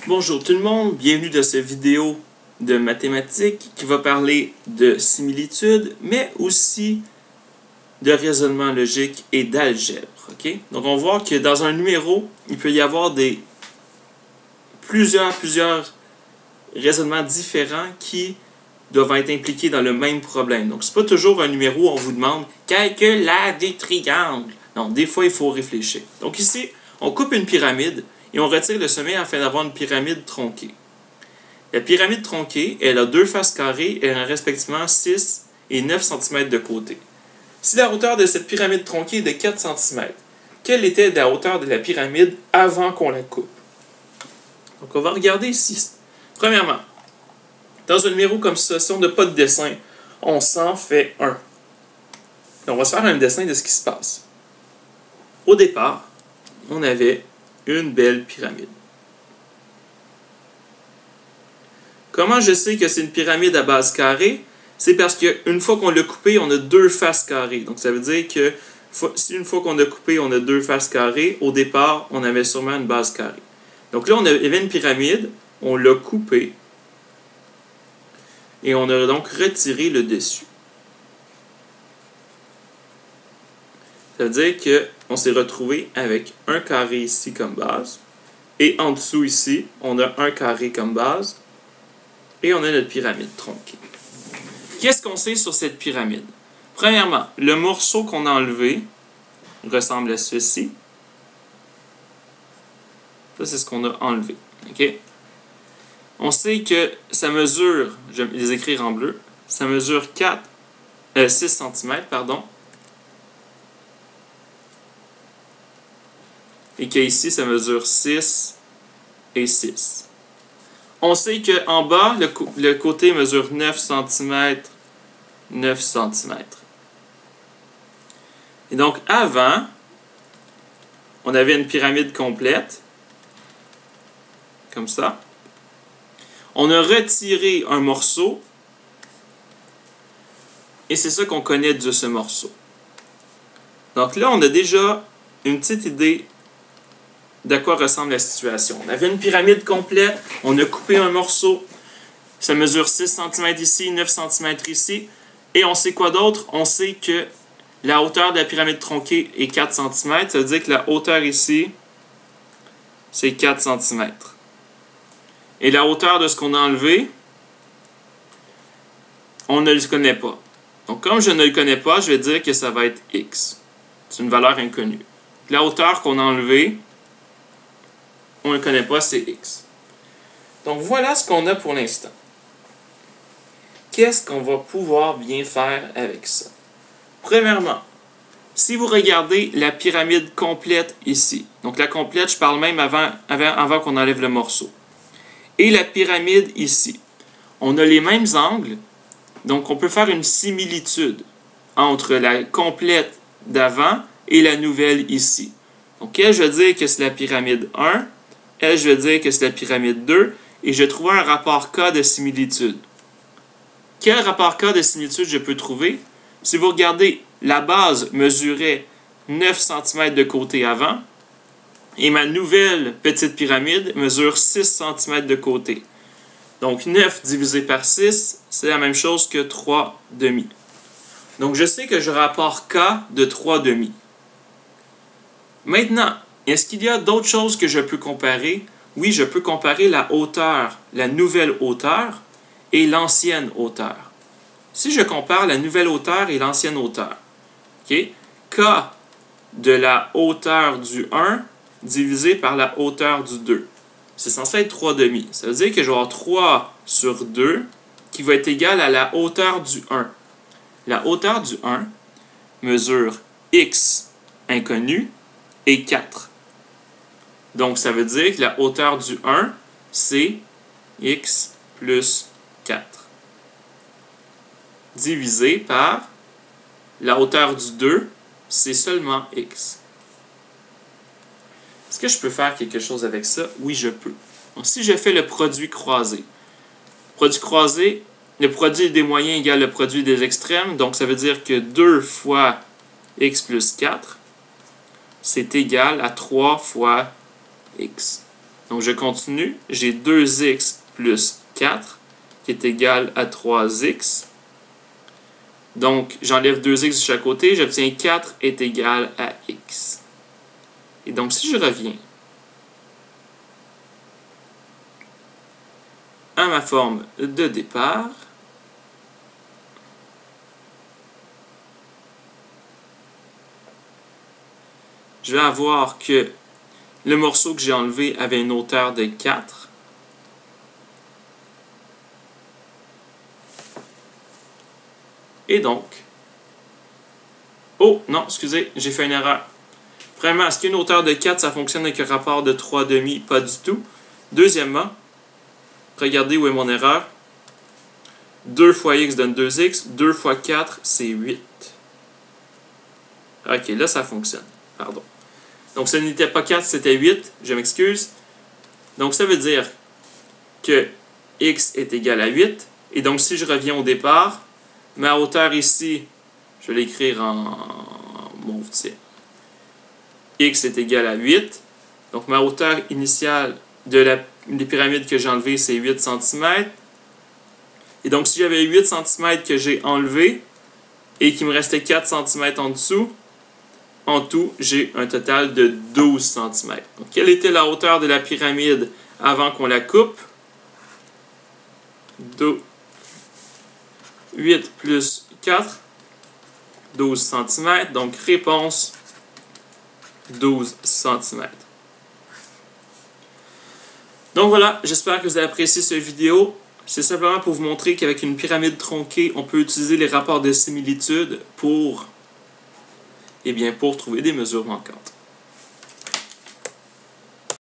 Bonjour tout le monde, bienvenue dans cette vidéo de mathématiques qui va parler de similitudes, mais aussi de raisonnement logique et d'algèbre. Okay? Donc on voit que dans un numéro, il peut y avoir plusieurs raisonnements différents qui doivent être impliqués dans le même problème. Donc c'est pas toujours un numéro où on vous demande « calcule la des triangles ». Non, des fois il faut réfléchir. Donc ici, on coupe une pyramide et on retire le sommet afin d'avoir une pyramide tronquée. La pyramide tronquée, elle a deux faces carrées et elle a respectivement 6 et 9 cm de côté. Si la hauteur de cette pyramide tronquée est de 4 cm, quelle était la hauteur de la pyramide avant qu'on la coupe? Donc on va regarder ici. Premièrement, dans un numéro comme ça, si on n'a pas de dessin, on s'en fait un. On va se faire un dessin de ce qui se passe. Au départ, on avait une belle pyramide. Comment je sais que c'est une pyramide à base carrée? C'est parce qu'une fois qu'on l'a coupé, on a deux faces carrées. Donc ça veut dire que si une fois qu'on a coupé, on a deux faces carrées, au départ, on avait sûrement une base carrée. Donc là, il y avait une pyramide, on l'a coupée, et on a donc retiré le dessus. Ça veut dire qu'on s'est retrouvé avec un carré ici comme base, et en dessous ici, on a un carré comme base, et on a notre pyramide tronquée. Qu'est-ce qu'on sait sur cette pyramide? Premièrement, le morceau qu'on a enlevé ressemble à ceci. Ça, c'est ce qu'on a enlevé. Okay? On sait que ça mesure, je vais les écrire en bleu, ça mesure 6 cm, pardon. Et qu'ici, ça mesure 6 et 6. On sait qu'en bas, le côté mesure 9 cm, 9 cm. Et donc, avant, on avait une pyramide complète, comme ça. On a retiré un morceau, et c'est ça qu'on connaît de ce morceau. Donc là, on a déjà une petite idée d'à quoi ressemble la situation. On avait une pyramide complète, on a coupé un morceau, ça mesure 6 cm ici, 9 cm ici, et on sait quoi d'autre? On sait que la hauteur de la pyramide tronquée est 4 cm, ça veut dire que la hauteur ici, c'est 4 cm. Et la hauteur de ce qu'on a enlevé, on ne le connaît pas. Donc comme je ne le connais pas, je vais dire que ça va être x. C'est une valeur inconnue. La hauteur qu'on a enlevée, on ne le connaît pas, c'est x. Donc voilà ce qu'on a pour l'instant. Qu'est-ce qu'on va pouvoir bien faire avec ça? Premièrement, si vous regardez la pyramide complète ici, donc la complète, je parle même avant qu'on enlève le morceau, et la pyramide ici, on a les mêmes angles, donc on peut faire une similitude entre la complète d'avant et la nouvelle ici. Donc elle, je vais dire que c'est la pyramide 1, elle, je vais dire que c'est la pyramide 2, et je vais trouver un rapport K de similitude. Quel rapport K de similitude je peux trouver? Si vous regardez, la base mesurait 9 cm de côté avant, et ma nouvelle petite pyramide mesure 6 cm de côté. Donc 9 divisé par 6, c'est la même chose que 3 demi. Donc je sais que je rapporte K de 3 demi. Maintenant, est-ce qu'il y a d'autres choses que je peux comparer? Oui, je peux comparer la hauteur, la nouvelle hauteur et l'ancienne hauteur. Si je compare la nouvelle hauteur et l'ancienne hauteur, okay, K de la hauteur du 1 divisé par la hauteur du 2. C'est censé être 3 demi. Ça veut dire que je vais avoir 3 sur 2 qui va être égal à la hauteur du 1. La hauteur du 1 mesure x inconnu et 4. Donc, ça veut dire que la hauteur du 1, c'est x plus 4. Divisé par la hauteur du 2, c'est seulement x. Est-ce que je peux faire quelque chose avec ça? Oui, je peux. Donc, si je fais le produit croisé, le produit des moyens égale le produit des extrêmes, donc ça veut dire que 2 fois x plus 4, c'est égal à 3 fois x. Donc, je continue. J'ai 2x plus 4 qui est égal à 3x. Donc, j'enlève 2x de chaque côté. J'obtiens 4 est égal à x. Et donc, si je reviens à ma forme de départ, je vais avoir que le morceau que j'ai enlevé avait une hauteur de 4. Et donc, oh non, excusez, j'ai fait une erreur. Premièrement, est-ce qu'une hauteur de 4, ça fonctionne avec un rapport de 3,5? Pas du tout. Deuxièmement, regardez où est mon erreur. 2 fois x donne 2x. 2 fois 4, c'est 8. Ok, là, ça fonctionne. Pardon. Donc, ce n'était pas 4, c'était 8. Je m'excuse. Donc, ça veut dire que x est égal à 8. Et donc, si je reviens au départ, ma hauteur ici, je vais l'écrire en mauve, x est égal à 8. Donc, ma hauteur initiale des pyramides que j'ai enlevées, c'est 8 cm. Et donc, si j'avais 8 cm que j'ai enlevé et qu'il me restait 4 cm en dessous, en tout, j'ai un total de 12 cm. Donc, quelle était la hauteur de la pyramide avant qu'on la coupe? 8 plus 4, 12 cm. Donc, réponse 12 cm. Donc voilà, j'espère que vous avez apprécié cette vidéo. C'est simplement pour vous montrer qu'avec une pyramide tronquée, on peut utiliser les rapports de similitude pour trouver des mesures manquantes.